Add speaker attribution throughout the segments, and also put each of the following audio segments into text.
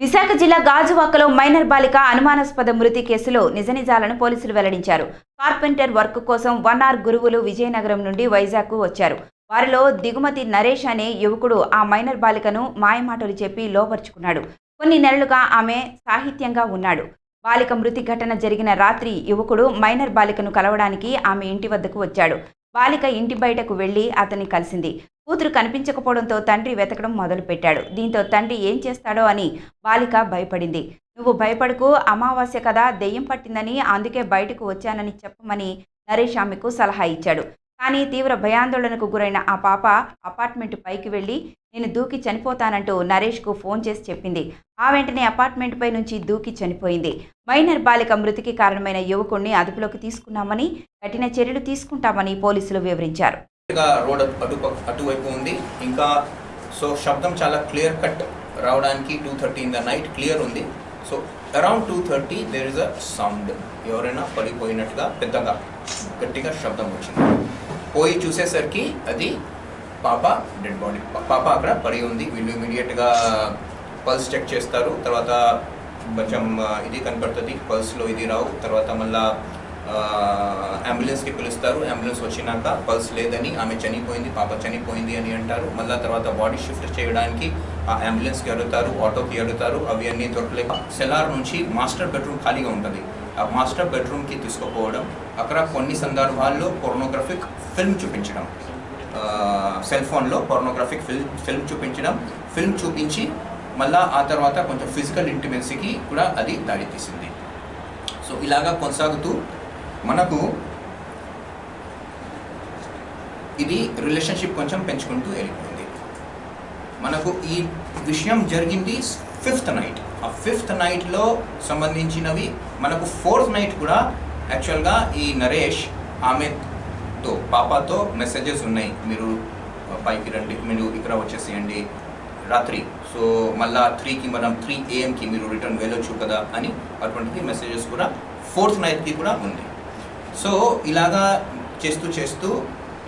Speaker 1: విశాఖ జిల్లా గాజువాకలో మైనర్ బాలిక అనుమానాస్పద మృతి కేసులో నిజనిజాలను పోలీసులు వెల్లడించారు. కార్పెంటర్ వర్క్ కోసం 1 అవర్ గురువులు విజయనగరం నుండి వైజాగ్కు వచ్చారు. వారిలో దిగుమతి నరేష్ అనే యువకుడు ఆ మైనర్ బాలికను మాయమాటలు చెప్పి లోపరుచుకున్నాడు. కొన్ని నెలలుగా ఆమె సాహిత్యంగా ఉన్నాడు. బాలిక మృతి ఘటన జరిగిన రాత్రి యువకుడు మైనర్ బాలికను కలవడానికి ఆమె ఇంటి వద్దకు వచ్చాడు. బాలిక ఇంటి బయటకు వెళ్లి అతన్ని కలిసింది. కూతురు కనిపించకపోవడంతో తండ్రి వెతకడం మొదలుపెట్టాడు. దీంతో తండ్రి ఏం చేస్తాడో అని బాలిక భయపడింది. నువ్వు భయపడకు, అమావాస్య కదా, దెయ్యం పట్టిందని అందుకే బయటకు వచ్చానని చెప్పమని నరేష్ ఆమెకు సలహా ఇచ్చాడు. కానీ తీవ్ర భయాందోళనకు గురైన ఆ పాప అపార్ట్మెంట్ పైకి వెళ్లి నేను దూకి చనిపోతానంటూ నరేష్కు ఫోన్ చేసి చెప్పింది. ఆ వెంటనే అపార్ట్మెంట్ పై నుంచి దూకి చనిపోయింది. మైనర్ బాలిక మృతికి కారణమైన యువకుడిని అదుపులోకి తీసుకున్నామని, కఠిన చర్యలు తీసుకుంటామని పోలీసులు వివరించారు.
Speaker 2: రోడ్ అటువైపు ఉంది. ఇంకా సో శబ్దం చాలా క్లియర్ కట్ రావడానికి 2:30 ఇన్ ద నైట్ క్లియర్ ఉంది. So around 2:30 there is a sound, ఎవరైనా పడిపోయినట్టుగా పెద్దగా గట్టిగా శబ్దం వచ్చింది. పోయి చూసేసరికి అది పాప డెడ్ బాడీ, పాప అక్కడ పడి ఉంది. వీళ్ళు ఇమీడియట్గా పల్స్ చెక్ చేస్తారు. తర్వాత కొంచెం ఇది కనపడుతుంది, పల్స్లో ఇది రావు. తర్వాత మళ్ళీ అంబులెన్స్కి పిలుస్తారు. అంబులెన్స్ వచ్చినాక పల్స్ లేదని, ఆమె చనిపోయింది, పాప చనిపోయింది అని అంటారు. మళ్ళీ తర్వాత బాడీ షిఫ్ట్ చేయడానికి ఆ అంబులెన్స్కి అడుగుతారు, ఆటోకి అడుగుతారు. అవి అన్నీ దొరకలేక సెలార్ నుంచి మాస్టర్ బెడ్రూమ్ ఖాళీగా ఉంటుంది. ఆ మాస్టర్ బెడ్రూమ్కి తీసుకుపోవడం, అక్కడ కొన్ని సందర్భాల్లో పోర్నోగ్రఫిక్ ఫిల్మ్ చూపించడం, సెల్ ఫోన్లో పోర్నోగ్రఫిక్ ఫిల్మ్ చూపించడం, ఫిల్మ్ చూపించి మళ్ళీ ఆ తర్వాత కొంచెం ఫిజికల్ ఇంటిమెన్సీకి కూడా అది దారి తీసింది. సో ఇలాగా కొనసాగుతూ మనకు ఇది రిలేషన్షిప్ కొంచెం పెంచుకుంటూ వెళ్ళిపోయింది. మనకు ఈ విషయం జరిగింది 5th నైట్. ఆ 5th నైట్లో సంబంధించినవి మనకు 4th నైట్ కూడా యాక్చువల్గా ఈ నరేష్ ఆమెతో పాపతో మెసేజెస్ ఉన్నాయి. మీరు పైకి రండి, మీరు ఇక్కడ వచ్చేసేయండి రాత్రి. సో మళ్ళా 3కి మనం 3 AM మీరు రిటర్న్ వెళ్ళొచ్చు కదా అని అటువంటి మెసేజెస్ కూడా 4th నైట్కి కూడా ఉంది. సో ఇలాగా చేస్తూ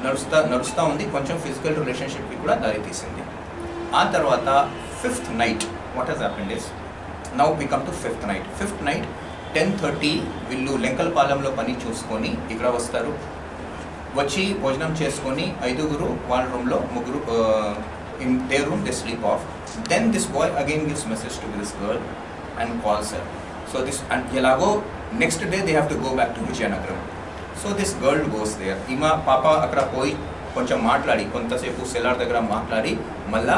Speaker 2: నడుస్తూ ఉంది. కొంచెం ఫిజికల్ రిలేషన్షిప్కి కూడా దారి తీసింది. ఆ తర్వాత 5th night what has happened is, now we come to 5th night. 5th night 10:30 వీళ్ళు లెంకలపాలెంలో పని చూసుకొని ఇక్కడ వస్తారు. వచ్చి భోజనం చేసుకొని 5గురు వాళ్ళ రూమ్లో, 3 in their room they sleep off. Then this boy again gives message to this girl and calls her. So this, and yalago next day they have to go back to Vijayanagaram. So this girl goes there. Ima papa akra poi koncham maatladi kontasepu cellar daggara maatladi malla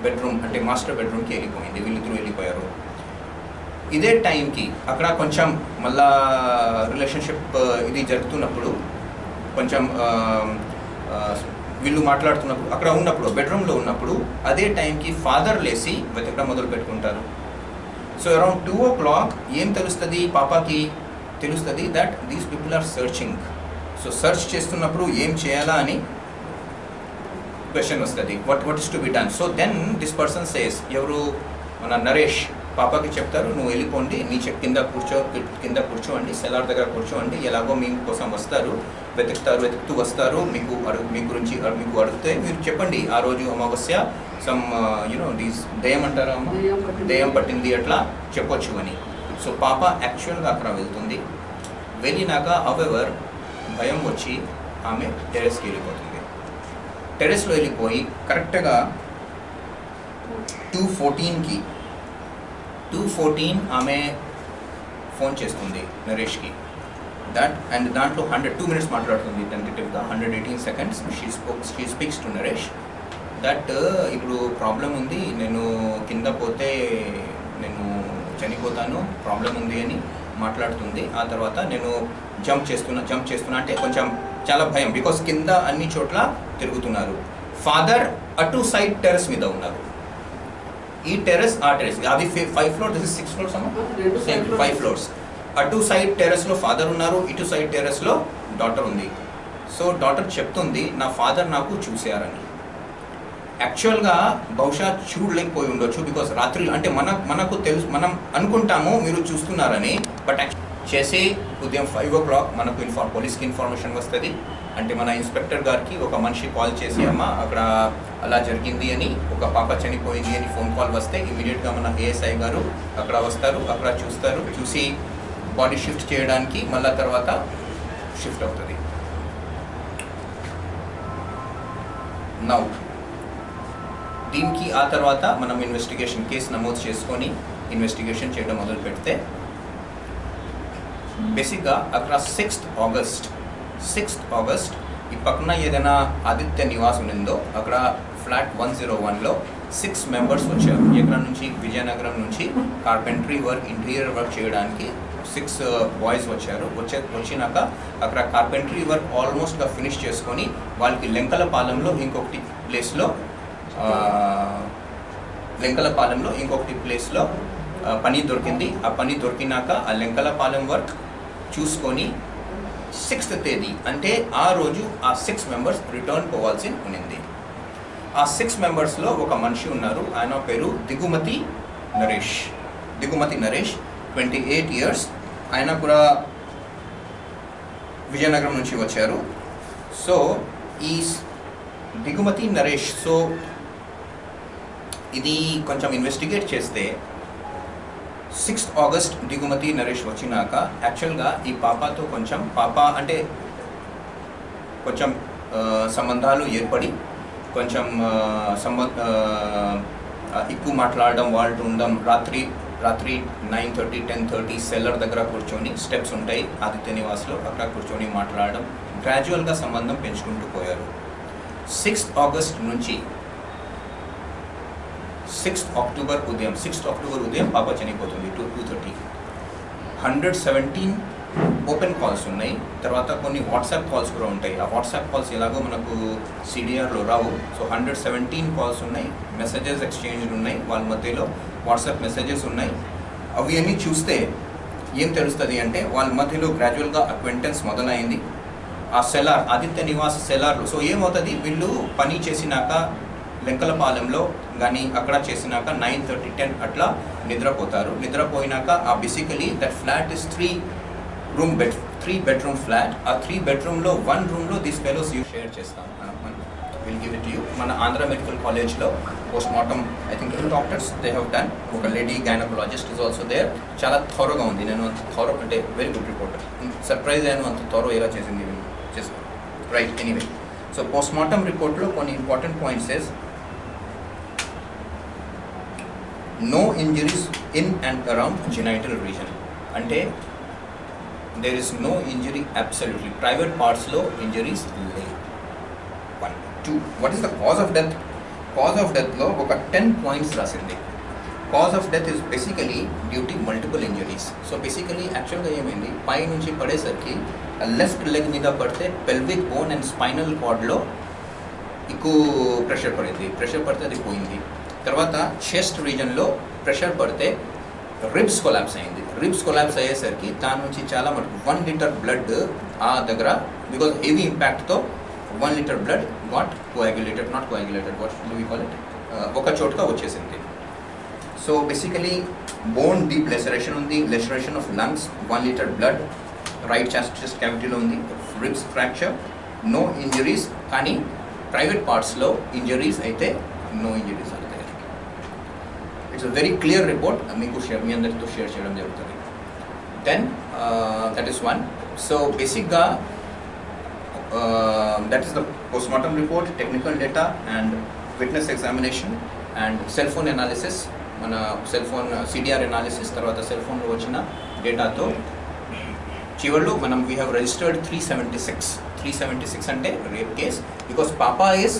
Speaker 2: bedroom ante master bedroom ki వెళ్ళిపోయింది. వీళ్ళిద్దరూ వెళ్ళిపోయారు. ఇదే టైంకి అక్కడ కొంచెం మళ్ళా relationship ఇది జరుగుతున్నప్పుడు కొంచెం వీళ్ళు మాట్లాడుతున్నప్పుడు అక్కడ ఉన్నప్పుడు బెడ్రూమ్లో ఉన్నప్పుడు అదే టైంకి ఫాదర్ లేసి వెతకడం మొదలు పెట్టుకుంటారు. సో అరౌండ్ 2 o'clock ఏం తెలుస్తుంది, పాపాకి తెలుస్తుంది that these people are searching. So search చేస్తున్నప్పుడు ఏం చేయాలా అని క్వశ్చన్ వస్తుంది, what is to be done. So then this person says, ఎవరు మన నరేష్ పాపాకి చెప్తారు, నువ్వు వెళ్ళిపోండి, నీ కింద కూర్చోండి, సెలార్ దగ్గర కూర్చోండి, ఎలాగో మీ కోసం వస్తారు, వెతుకుతూ వస్తారు, మీ గురించి మీకు అడిగితే మీరు చెప్పండి ఆ రోజు అమావాస్య సమ్ దీస్ దయ్యం అంటారా అమ్మ, దయ్యం పట్టింది అట్లా చెప్పొచ్చు అని. సో పాప యాక్చువల్గా అక్కడ వెళ్తుంది. వెళ్ళినాక హౌవెవర్ భయం వచ్చి ఆమె టెరెస్కి వెళ్ళిపోతుంది. టెరెస్లో వెళ్ళిపోయి కరెక్ట్గా 2:14 ఆమె ఫోన్ చేస్తుంది నరేష్కి. దాంట్లో 2 minutes మాట్లాడుతుంది టెంటేటివ్గా, 118 seconds. She speaks to Naresh that ఇప్పుడు ప్రాబ్లం ఉంది, నేను కింద పోతే నేను చనిపోతాను, ప్రాబ్లం ఉంది అని మాట్లాడుతుంది. ఆ తర్వాత నేను జంప్ చేస్తున్నా అంటే కొంచెం చాలా భయం, బికాస్ కింద అన్ని చోట్ల తిరుగుతున్నారు. ఫాదర్ అటు సైడ్ టెరెస్ మీద ఉన్నారు. ఈ టెరెస్ ఆ టెరెస్ అది 5 floors, దిస్ ఇస్ 6 floors అమ్మ, 5 floors. అటు సైడ్ టెరెస్లో ఫాదర్ ఉన్నారు, ఇటు సైడ్ టెరెస్లో డాటర్ ఉంది. సో డాటర్ చెప్తుంది, నా ఫాదర్ నాకు చూశారని. యాక్చువల్గా బహుశా చూడలేకపోయి ఉండొచ్చు, బికాస్ రాత్రి అంటే మనకు తెలుసు, మనం అనుకుంటాము మీరు చూస్తున్నారని. బట్ చేసి ఉదయం 5 o'clock మనకు పోలీస్కి ఇన్ఫర్మేషన్ వస్తుంది. అంటే మన ఇన్స్పెక్టర్ గారికి ఒక మనిషి కాల్ చేసి అమ్మ అక్కడ అలా జరిగింది అని, ఒక పాప చనిపోయింది అని ఫోన్ కాల్ వస్తే ఇమీడియట్గా మన ఏఎస్ఐ గారు అక్కడ వస్తారు, అక్కడ చూస్తారు, చూసి బాడీ షిఫ్ట్ చేయడానికి మళ్ళీ తర్వాత షిఫ్ట్ అవుతుంది. నౌ దీనికి ఆ తర్వాత మనం ఇన్వెస్టిగేషన్ కేసు నమోదు చేసుకొని ఇన్వెస్టిగేషన్ చేయడం మొదలు పెడితే బేసిక్గా అక్కడ 6th ఆగస్ట్ ఈ పక్కన ఏదైనా ఆదిత్య నివాస్ ఉండిందో అక్కడ ఫ్లాట్ 101లో 6 మెంబర్స్ వచ్చారు. ఎక్కడ నుంచి? విజయనగరం నుంచి కార్పెంటరీ వర్క్, ఇంటీరియర్ వర్క్ చేయడానికి 6 బాయ్స్ వచ్చారు. వచ్చినాక అక్కడ కార్పెంటరీ వర్క్ ఆల్మోస్ట్గా ఫినిష్ చేసుకొని వాళ్ళకి లెంకలపాలెంలో ఇంకొకటి ప్లేస్లో పని దొరికింది. ఆ పని దొరికినాక ఆ లెంకలపాలెం వర్క్ చూసుకొని 6th తేదీ అంటే ఆ రోజు ఆ 6 మెంబర్స్ రిటర్న్ పోవాల్సి ఉన్నింది. ఆ 6 మెంబర్స్లో ఒక మనిషి ఉన్నారు, ఆయన పేరు దిగుమతి నరేష్. 28 years. ఆయన కూడా విజయనగరం నుంచి వచ్చారు. సో ఈ దిగుమతి నరేష్, సో ఇది కొంచెం ఇన్వెస్టిగేట్ చేస్తే 6th ఆగస్ట్ దిగుమతి నరేష్ వచ్చినాక యాక్చువల్గా ఈ పాపతో పాప అంటే కొంచెం సంబంధాలు ఏర్పడి కొంచెం ఎక్కువ మాట్లాడడం, వాళ్ళు ఉండడం, రాత్రి 9:30, 10:30 సెల్లర్ దగ్గర కూర్చొని, స్టెప్స్ ఉంటాయి ఆదిత్య నివాస్లో, అక్కడ కూర్చొని మాట్లాడడం, గ్రాడ్యువల్గా సంబంధం పెంచుకుంటూ పోయారు. 6th ఆగస్ట్ నుంచి 6th అక్టోబర్ ఉదయం పాప చనిపోతుంది 2:30. 117 ఓపెన్ కాల్స్ ఉన్నాయి. తర్వాత కొన్ని వాట్సాప్ కాల్స్ కూడా ఉంటాయి. ఆ వాట్సాప్ కాల్స్ ఎలాగో మనకు సిడిఆర్లో రావు. సో 117 కాల్స్ ఉన్నాయి, మెసేజెస్ ఎక్స్చేంజ్ ఉన్నాయి, వాళ్ళ మధ్యలో వాట్సాప్ మెసేజెస్ ఉన్నాయి. అవి అన్నీ చూస్తే ఏం తెలుస్తుంది అంటే వాళ్ళ మధ్యలో గ్రాడ్యువల్గా అక్వెంటెన్స్ మొదలైంది. ఆ సెలార్, ఆదిత్య నివాస్ సెలార్లో, సో ఏమవుతుంది, వీళ్ళు పని చేసినాక లెంకలపాలెంలో కానీ అక్కడ చేసినాక 9:30, 10 అట్లా నిద్రపోతారు. నిద్రపోయినాక ఆ basically that flat is 3 bedroom flat. ఆ 3 bedroomలో 1 roomలో దిస్ ఫెలోస్ షేర్ చేస్తాం. Will give it you. మన ఆంధ్ర మెడికల్ కాలేజ్లో postmortem I think 2 doctors they have done. ఒక lady gynaecologist is also there. చాలా థోరోగా ఉంది. నేను థోరో అంటే వెరీ గుడ్ రిపోర్ట్. సర్ప్రైజ్ అయ్యాను అంత థోరో ఎలా చేసింది చేస్తాను. Right, anyway. So post mortem రిపోర్ట్లో కొన్ని important points is no injuries in and around genital region. అంటే there is no injury absolutely. Private parts లో injuries లేవు. 1, 2. What is the cause of death? Cause of death లో ఒక 10 points రాసింది. Cause of death is basically due to multiple injuries. So basically యాక్చువల్గా ఏమైంది, పై నుంచి పడేసరికి లెఫ్ట్ లెగ్ మీద పడితే పెల్విక్ బోన్ అండ్ స్పైనల్ కార్డ్లో ఎక్కువ ప్రెషర్ పడితే అది పోయింది. తర్వాత చెస్ట్ రీజన్లో ప్రెషర్ పడితే రిబ్స్ కొలాప్స్ అయింది. రిబ్స్ కొలాప్స్ అయ్యేసరికి దాని నుంచి చాలా మటుకు 1 liter బ్లడ్ ఆ దగ్గర, బికాజ్ హెవీ ఇంపాక్ట్తో 1 liter blood not coagulated what do we call it, ఒక చోటుగా వచ్చేసింది. So basically bone deep laceration ఉంది, laceration of lungs, 1 liter blood right chest క్యావిటీలో ఉంది, రిబ్స్ ఫ్రాక్చర్, నో ఇంజరీస్. కానీ ప్రైవేట్ పార్ట్స్లో ఇంజరీస్ అయితే నో ఇంజరీస్ అవుతాయి. It's a very clear report, మీకు మీ అందరితో షేర్ చేయడం జరుగుతుంది. Then that is 1. సో బేసిక్గా that is the postmortem report, technical data and witness examination and cell phone analysis. మన సెల్ ఫోన్ సిడిఆర్ అనాలిసిస్ తర్వాత సెల్ ఫోన్లో వచ్చిన డేటాతో చివరిలో మనం వీ హ్యావ్ రిజిస్టర్డ్ 376 అంటే రేప్ కేస్, బికాస్ పాపా is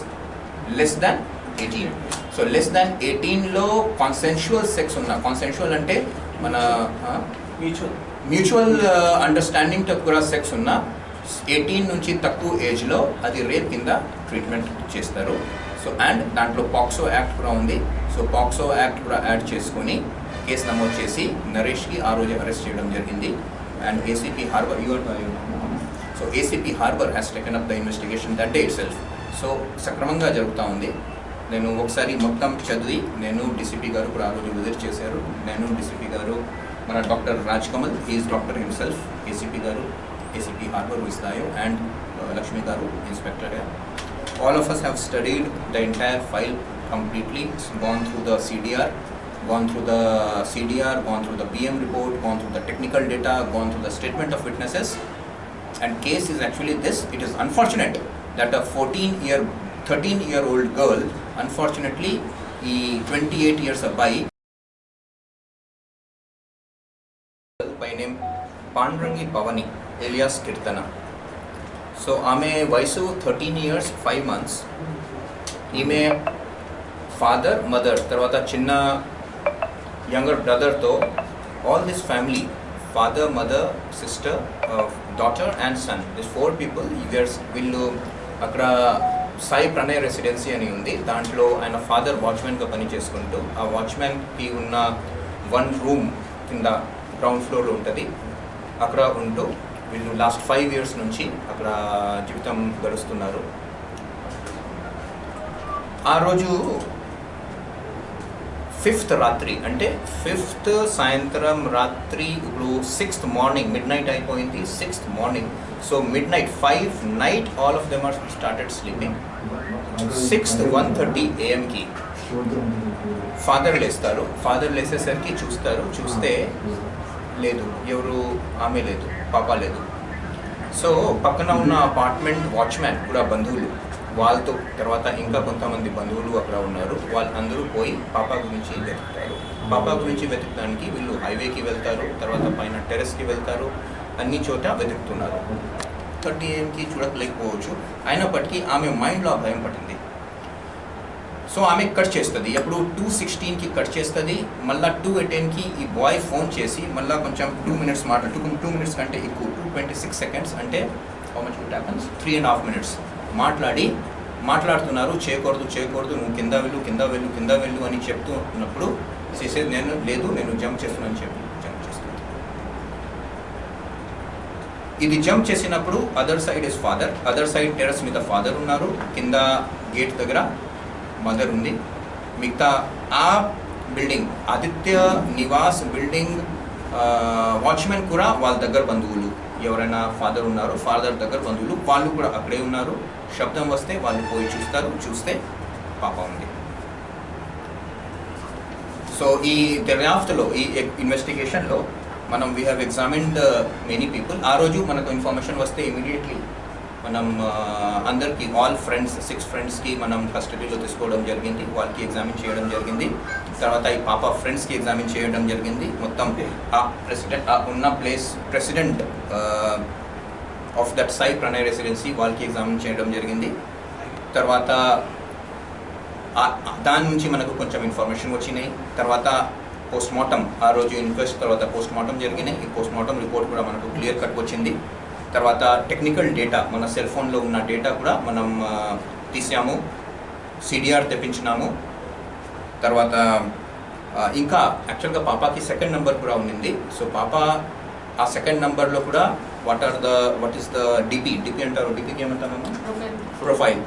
Speaker 2: less than 18. So less than 18లో కాన్సెన్షువల్ సెక్స్ ఉన్న, కాన్సెన్షువల్ అంటే మన మ్యూచువల్ అండర్స్టాండింగ్తో కూడా సెక్స్ ఉన్న 18 నుంచి తక్కువ ఏజ్లో అది రేప్ కింద ట్రీట్మెంట్ చేస్తారు. సో అండ్ దాంట్లో పాక్సో యాక్ట్ కూడా ఉంది. సో పాక్సో యాక్ట్ కూడా యాడ్ చేసుకొని కేసు నమోదు చేసి నరేష్కి ఆ రోజు అరెస్ట్ చేయడం జరిగింది. And ACP harbour so ACP harbour has taken up the investigation that day it self. So సక్రమంగా జరుగుతూ ఉంది. నేను ఒకసారి మొత్తం చదివి, నేను డీసీపీ గారు కూడా ఆ రోజు విజిట్ చేశారు. నేను డీసీపీ గారు, మన doctor Raj Kamal, he is doctor himself, ACP garu, ACP harbour విస్తాయో and Lakshmi Garu, Inspector here. All of us have studied the entire file completely, gone through the CDR, gone through the PM report, gone through the technical data, gone through the statement of witnesses. And case is actually this. It is unfortunate that a 13-year-old girl, unfortunately, 28 years above, by name Pandrangi Pavani, alias Kirtana. So, ఆమె వయసు 13 years 5 months. ఈమె father mother తర్వాత చిన్న younger బ్రదర్తో all this family father mother sister daughter and son this 4 people వీళ్ళు అక్కడ Sai Pranay residency అని ఉంది. దాంట్లో ఆయన ఫాదర్ వాచ్మెన్గా పని చేసుకుంటూ ఆ వాచ్మెన్కి ఉన్న 1 room కింద గ్రౌండ్ ఫ్లోర్లో ఉంటుంది. అక్కడ ఉంటూ వీళ్ళు లాస్ట్ 5 years నుంచి అక్కడ జీవితం గడుస్తున్నారు. ఆ రోజు 5th రాత్రి అంటే 5th సాయంత్రం రాత్రి ఇప్పుడు 6th మార్నింగ్ midnight అయిపోయింది. 6th morning so midnight 5 night all of them are started sleeping. 6th 1:30 AM-కి father లేస్తారు. ఫాదర్ లేసేసరికి చూస్తే లేదు, ఎవరు ఆమె లేదు, పాప లేదు. సో పక్కన ఉన్న అపార్ట్మెంట్ వాచ్మ్యాన్ కూడా బంధువులు వాళ్ళతో తర్వాత ఇంకా కొంతమంది బంధువులు అక్కడ ఉన్నారు. వాళ్ళందరూ పోయి పాప గురించి వెతుకుతారు. పాప గురించి వెతకడానికి వీళ్ళు హైవేకి వెళ్తారు, తర్వాత పైన టెరెస్కి వెళ్తారు, అన్ని చోట వెతుకుతున్నారు. 30 AM-కి చూడలేకపోవచ్చు, అయినప్పటికీ ఆమె మైండ్లో భయం పట్టింది. సో ఆమె కట్ చేస్తుంది. ఎప్పుడు 2:16కి కట్ చేస్తుంది. మళ్ళీ 2:10కి ఈ బాయ్ ఫోన్ చేసి మళ్ళీ కొంచెం 2 minutes 2 minutes కంటే ఎక్కువ 2:26 seconds అంటే how much it happens 3.5 minutes మాట్లాడుతున్నారు. చేయకూడదు నువ్వు కింద వెళ్ళు అని చెప్తూ ఉన్నప్పుడు చేసేది నేను జంప్ చేస్తున్నాను చెప్పి జంప్ చేస్తాను. ఇది జంప్ చేసినప్పుడు other side is father, other side terrace మీద ఫాదర్ ఉన్నారు, కింద గేట్ దగ్గర మదర్ ఉంది. మిగతా ఆ building Aditya Nivas building watchman కూడా వాళ్ళ దగ్గర బంధువులు, ఎవరైనా ఫాదర్ ఉన్నారు ఫాదర్ దగ్గర బంధువులు, వాళ్ళు కూడా అక్కడే ఉన్నారు. శబ్దం వస్తే వాళ్ళు పోయి చూస్తే పాప ఉంది. సో ఈ దర్యాప్తులో ఈ ఇన్వెస్టిగేషన్లో మనం we have examined many people. ఆ రోజు మనకు ఇన్ఫర్మేషన్ వస్తే ఇమీడియట్లీ మనం అందరికీ ఆల్ ఫ్రెండ్స్ 6 friendsకి మనం కస్టడీలో తీసుకోవడం జరిగింది. వాళ్ళకి ఎగ్జామిన్ చేయడం జరిగింది. తర్వాత ఈ పాప ఫ్రెండ్స్కి ఎగ్జామిన్ చేయడం జరిగింది. మొత్తం ఆ president of that Sai Pranay residency వాళ్ళకి ఎగ్జామిన్ చేయడం జరిగింది. తర్వాత దాని నుంచి మనకు కొంచెం ఇన్ఫర్మేషన్ వచ్చినాయి. తర్వాత పోస్ట్మార్టం ఆ రోజు ఇన్క్వెస్ట్ తర్వాత పోస్ట్మార్టం జరిగినాయి. ఈ పోస్ట్మార్టం రిపోర్ట్ కూడా మనకు క్లియర్ కట్ వచ్చింది. తర్వాత టెక్నికల్ డేటా మన సెల్ ఫోన్లో ఉన్న డేటా కూడా మనం తీసాము, CDR తెప్పించినాము. తర్వాత ఇంకా యాక్చువల్గా పాపాకి 2nd నెంబర్ కూడా ఉండింది. సో పాప ఆ 2nd నెంబర్లో కూడా వాట్ ఈస్ ద డిపి అంటారు, డిపికి ఏమంటారమ్మా ప్రొఫైల్.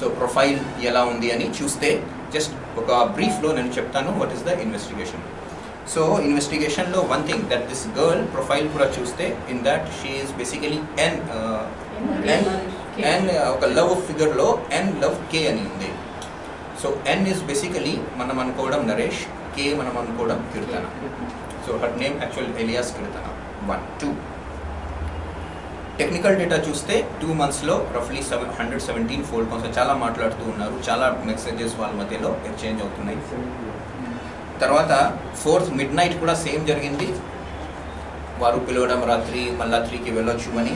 Speaker 2: సో ప్రొఫైల్ ఎలా ఉంది అని చూస్తే జస్ట్ ఒక బ్రీఫ్లో నేను చెప్తాను what is the investigation. So ఇన్వెస్టిగేషన్లో one thing that this girl profile కూడా చూస్తే in that she is basically an ఒక లవ్ ఫిగర్లో లవ్ K అని ఉంది. సో N ఈస్ బేసికలీ మనం అనుకోవడం నరేష్, K మనం అనుకోవడం Keerthana. So her name actual alias Keerthana. 1 2 technical data చూస్తే 2 monthsలో రఫ్లీ 117 ఫోన్ కాల్స్ చాలా మాట్లాడుతూ ఉన్నారు, చాలా మెసేజెస్ వాళ్ళ మధ్యలో ఎక్స్చేంజ్ అవుతున్నాయి. తర్వాత 4th midnight కూడా సేమ్ జరిగింది. వారు పిలవడం రాత్రి మళ్ళా 3కి వెళ్ళొచ్చు అని.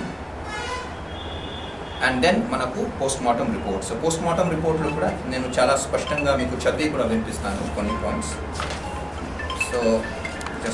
Speaker 2: అండ్ దెన్ మనకు పోస్ట్మార్టం రిపోర్ట్. సో పోస్ట్మార్టం రిపోర్ట్లో కూడా నేను చాలా స్పష్టంగా మీకు చదివి కూడా వినిపిస్తాను కొన్ని పాయింట్స్. సో